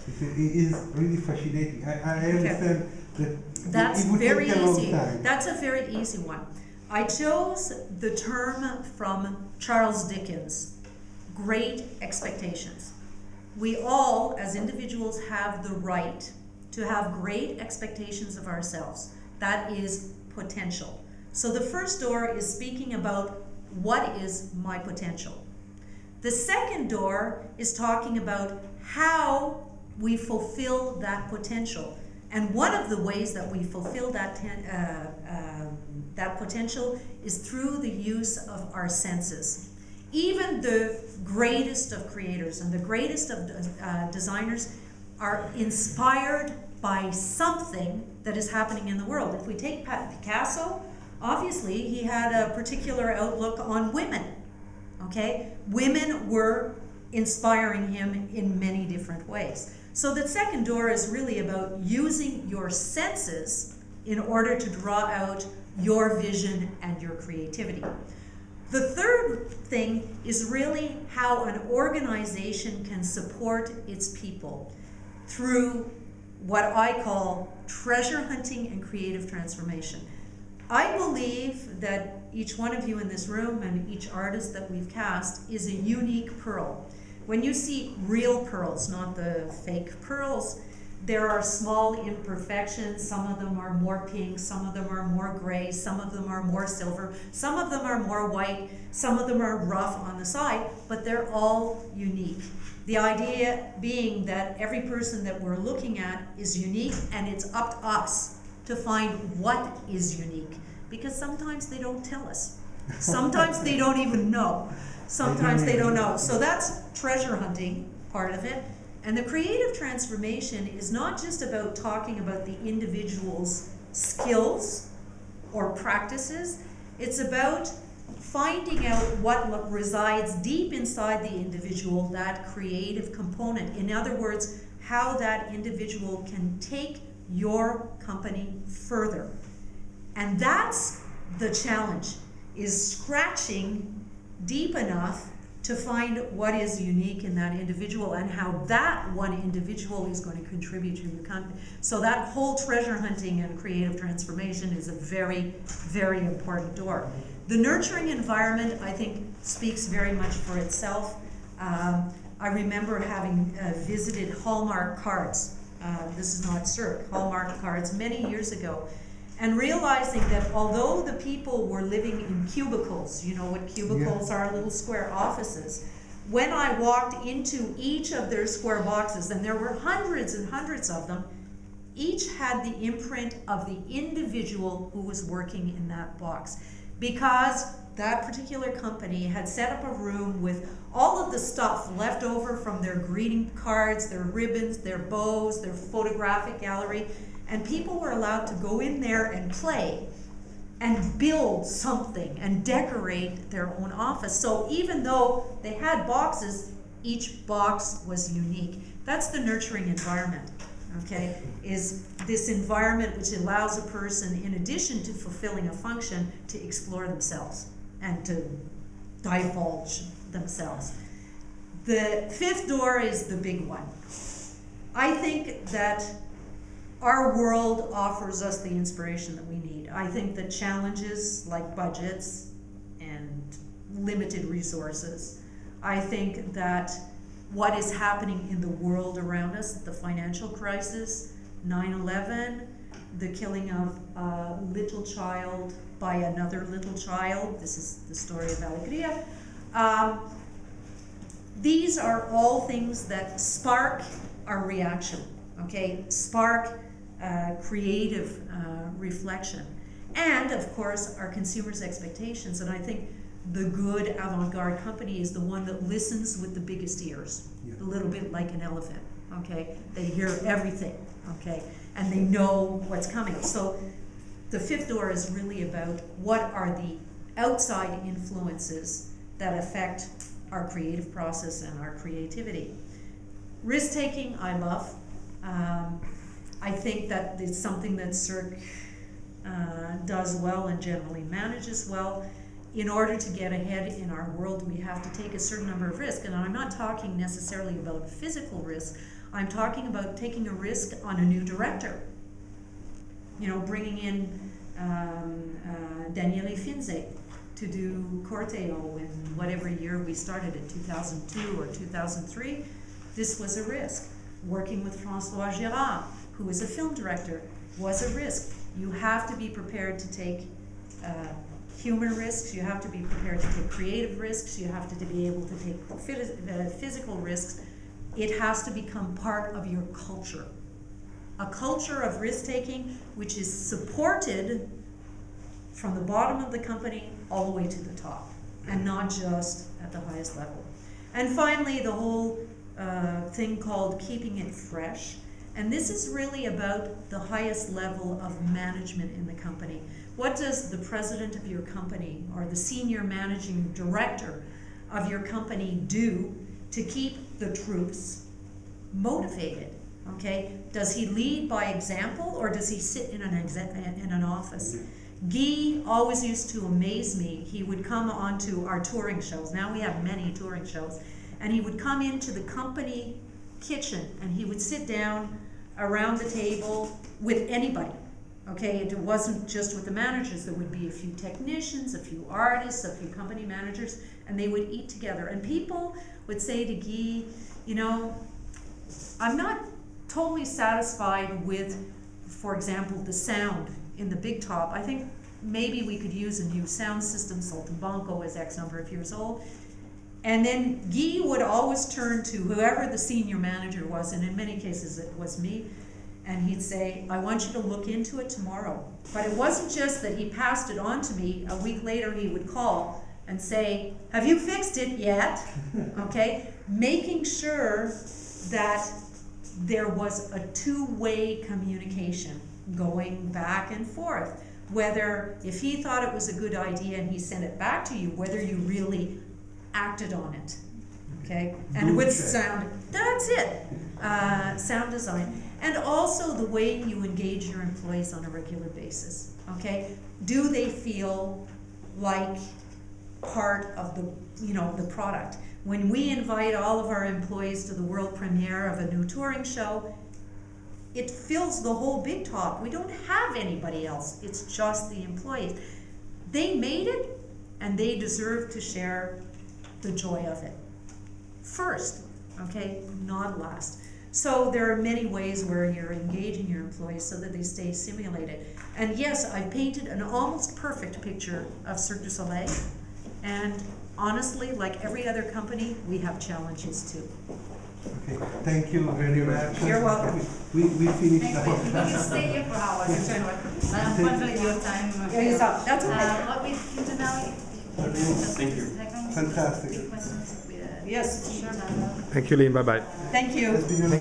It is really fascinating. I understand that that's it would very take a long easy. time. That's a very easy one. I chose the term from Charles Dickens, Great Expectations. We all, as individuals, have the right to have great expectations of ourselves. That is potential. So the first door is speaking about what is my potential. The second door is talking about how we fulfill that potential. And one of the ways that we fulfill that potential is through the use of our senses. Even the greatest of creators and the greatest of designers are inspired by something that is happening in the world. If we take Picasso, obviously he had a particular outlook on women. Okay? Women were inspiring him in many different ways. So the second door is really about using your senses in order to draw out your vision and your creativity. The third thing is really how an organization can support its people through what I call treasure hunting and creative transformation. I believe that each one of you in this room and each artist that we've cast is a unique pearl. When you see real pearls, not the fake pearls, there are small imperfections. Some of them are more pink, some of them are more gray, some of them are more silver, some of them are more white, some of them are rough on the side, but they're all unique. The idea being that every person that we're looking at is unique, and it's up to us to find what is unique, because sometimes they don't tell us. Sometimes they don't even know. Sometimes they don't know. So that's treasure hunting, part of it. And the creative transformation is not just about talking about the individual's skills or practices. It's about finding out what resides deep inside the individual, that creative component. In other words, how that individual can take your company further. And that's the challenge, is scratching deep enough to find what is unique in that individual and how that one individual is going to contribute to the company. So that whole treasure hunting and creative transformation is a very, very important door. The nurturing environment, I think, speaks very much for itself. I remember having visited Hallmark cards. This is not Cirque, Hallmark cards many years ago, and realizing that although the people were living in cubicles, you know what cubicles are, little square offices, when I walked into each of their square boxes, and there were hundreds and hundreds of them, each had the imprint of the individual who was working in that box. Because that particular company had set up a room with all of the stuff left over from their greeting cards, their ribbons, their bows, their photographic gallery, and people were allowed to go in there and play and build something and decorate their own office. So even though they had boxes, each box was unique. That's the nurturing environment, okay? Is this environment which allows a person, in addition to fulfilling a function, to explore themselves and to divulge themselves. The fifth door is the big one. I think that our world offers us the inspiration that we need. I think that challenges like budgets and limited resources, I think that what is happening in the world around us, the financial crisis, 9/11, the killing of a little child by another little child, this is the story of Alegria. These are all things that spark our reaction, okay? Spark creative reflection. And of course, our consumers' expectations. And I think the good avant-garde company is the one that listens with the biggest ears, a little bit like an elephant, okay? They hear everything, okay? And they know what's coming. So the fifth door is really about what are the outside influences that affect our creative process and our creativity. Risk-taking, I love. I think that it's something that Cirque does well and generally manages well. In order to get ahead in our world, we have to take a certain number of risks. And I'm not talking necessarily about physical risk. I'm talking about taking a risk on a new director. You know, bringing in Daniele Finze to do Corteo in whatever year we started it, 2002 or 2003. This was a risk. Working with François Girard, who is a film director, was a risk. You have to be prepared to take human risks, you have to be prepared to take creative risks, you have to be able to take physical risks. It has to become part of your culture. A culture of risk-taking which is supported from the bottom of the company all the way to the top, and not just at the highest level. And finally, the whole thing called keeping it fresh. And this is really about the highest level of management in the company. What does the president of your company or the senior managing director of your company do to keep the troops motivated? Okay, does he lead by example, or does he sit in an office? Guy always used to amaze me. He would come onto our touring shows. Now we have many touring shows. And he would come into the company kitchen and he would sit down around the table with anybody. Okay, it wasn't just with the managers. There would be a few technicians, a few artists, a few company managers, and they would eat together. And people would say to Guy, you know, I'm not totally satisfied with, for example, the sound in the big top. I think maybe we could use a new sound system. Saltimbanco is X number of years old. And then Guy would always turn to whoever the senior manager was, and in many cases it was me, and he'd say, I want you to look into it tomorrow. But it wasn't just that he passed it on to me. A week later he would call and say, have you fixed it yet? Okay, making sure that there was a two-way communication going back and forth. Whether, if he thought it was a good idea and he sent it back to you, whether you really acted on it, okay? And with sound, that's it, sound design. And also the way you engage your employees on a regular basis, okay? Do they feel like part of the, you know, the product? When we invite all of our employees to the world premiere of a new touring show, it fills the whole big top. We don't have anybody else. It's just the employees. They made it, and they deserve to share the joy of it first, okay, not last. So there are many ways where you're engaging your employees so that they stay stimulated. And yes, I painted an almost perfect picture of Cirque du Soleil, and honestly, like every other company, we have challenges too. Okay, thank you very much. You're welcome. We finished the whole We can stay here for hours, but unfortunately your time. That's okay. What we can do now. Thank you. Fantastic. Questions? Yes. Sure. Thank you, Lyn. Bye-bye. Thank you. It's been